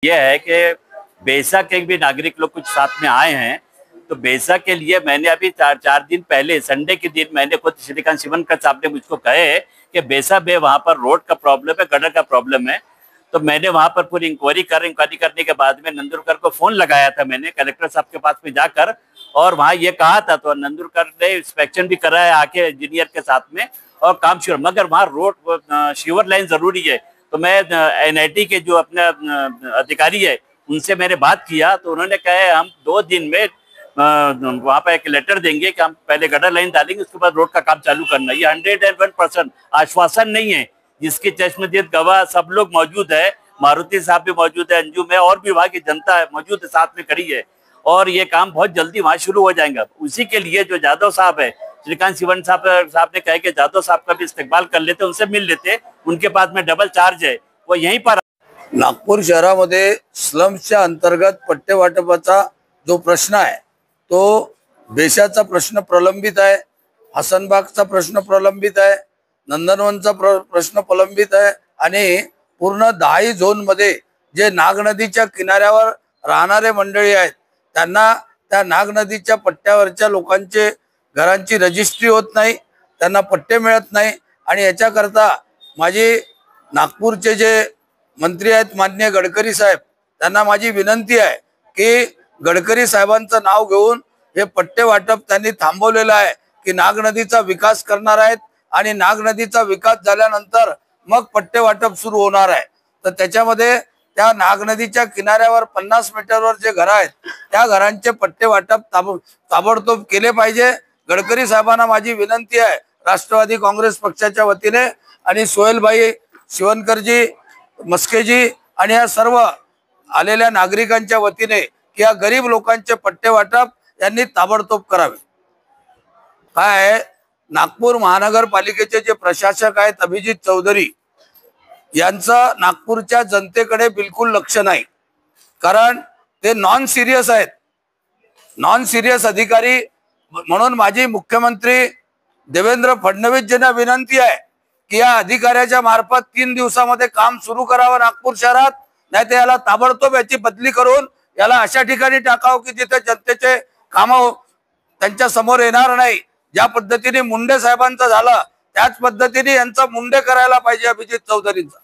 यह है कि बेसा के भी नागरिक लोग कुछ साथ में आए हैं। तो बेसा के लिए मैंने अभी चार दिन पहले संडे के दिन मैंने खुद श्रीकांत शिवनकर साहब ने मुझको कहे कि बेसा में वहाँ पर रोड का प्रॉब्लम है, गटर का प्रॉब्लम है। तो मैंने वहाँ पर पूरी इंक्वायरी करने के बाद में नंदुरकर को फोन लगाया था मैंने कलेक्टर साहब के पास में जाकर, और वहाँ ये कहा था। तो नंदुरकर ने इंस्पेक्शन भी कराया आके इंजीनियर के साथ में और काम शुरू, मगर वहाँ रोड सीवर लाइन जरूरी है। तो मैं NIT के जो अपने अधिकारी है उनसे मैंने बात किया, तो उन्होंने कहा हम 2 दिन में वहाँ पे एक लेटर देंगे कि हम पहले गटर लाइन डालेंगे, उसके बाद रोड का काम चालू करना। ये 101% आश्वासन नहीं है, जिसकी चश्मदीद गवाह सब लोग मौजूद है। मारुति साहब भी मौजूद है, अंजुम है, और भी वहाँ की जनता मौजूद है, साथ में खड़ी है, और ये काम बहुत जल्दी वहाँ शुरू हो जाएगा। उसी के लिए जो जाधव साहब है, श्रीकांत शिवन साहब ने कहा कि जाधव साहब का भी इस्तेमाल कर लेते, उनसे मिल लेते, उनके पास में डबल चार्ज है, वो यहीं पर। नागपूर शहरामध्ये स्लम्सच्या अंतर्गत पट्टे वाटपाचा जो प्रश्न आहे तो बेशाचा प्रश्न प्रलंबित आहे, हसनबागचा प्रश्न प्रलंबित आहे, नंदनवनचा प्रश्न प्रलंबित आहे आणि पूर्ण 10 झोन मध्ये जे नाग नदीच्या किनाऱ्यावर राहणारे मंडळी आहेत त्यांना त्या नाग नदीच्या पट्ट्यावरच्या लोकांचे घरांची रजिस्ट्री होत नाही, त्यांना पट्टे मिळत नाही। आणि याच्याकरता माझी नागपूरचे जे मंत्री आहेत माननीय गडकरी साहेब, त्यांना माझी विनंती आहे की गडकरी साहेबांचं नाव घेऊन हे पट्टे वाटप त्यांनी थांबवलेलं आहे की नाग नदीचा विकास करणार आहेत आणि नाग नदीचा विकास झाल्यानंतर मग पट्टे वाटप सुरू होणार आहे। तर त्याच्यामध्ये त्या नाग नदीच्या किनाऱ्यावर 50 मीटरवर जे घर आहेत त्या घरांचे पट्टे वाटप ताबडतोब केले पाहिजे। गडकरी साहेबांना माझी विनंती आहे राष्ट्रवादी काँग्रेस पक्षाच्या वतीने आणि सोहेलभाई शिवनकरजी, मस्केजी आणि या सर्व आलेल्या नागरिकांच्या वतीने की या गरीब लोकांचे पट्टे वाटप यांनी ताबडतोब करावे। काय नागपूर महानगरपालिकेचे जे प्रशासक आहेत अभिजित चौधरी यांचं नागपूरच्या जनतेकडे बिलकुल लक्ष नाही, कारण ते नॉन सिरियस आहेत, नॉन सिरियस अधिकारी। म्हणून माझी मुख्यमंत्री देवेंद्र फडणवीसजींना विनंती आहे की या अधिकाऱ्याच्या मार्फत 3 दिवसामध्ये काम सुरू करावं नागपूर शहरात, नाहीतर याला ताबडतोब याची बदली करून याला अशा ठिकाणी टाकावं की जिथे जनतेचे काम त्यांच्या समोर येणार नाही। ज्या पद्धतीने मुंडे साहेबांचं झालं त्याच पद्धतीने यांचा मुंडे करायला पाहिजे अभिजित चौधरींचा।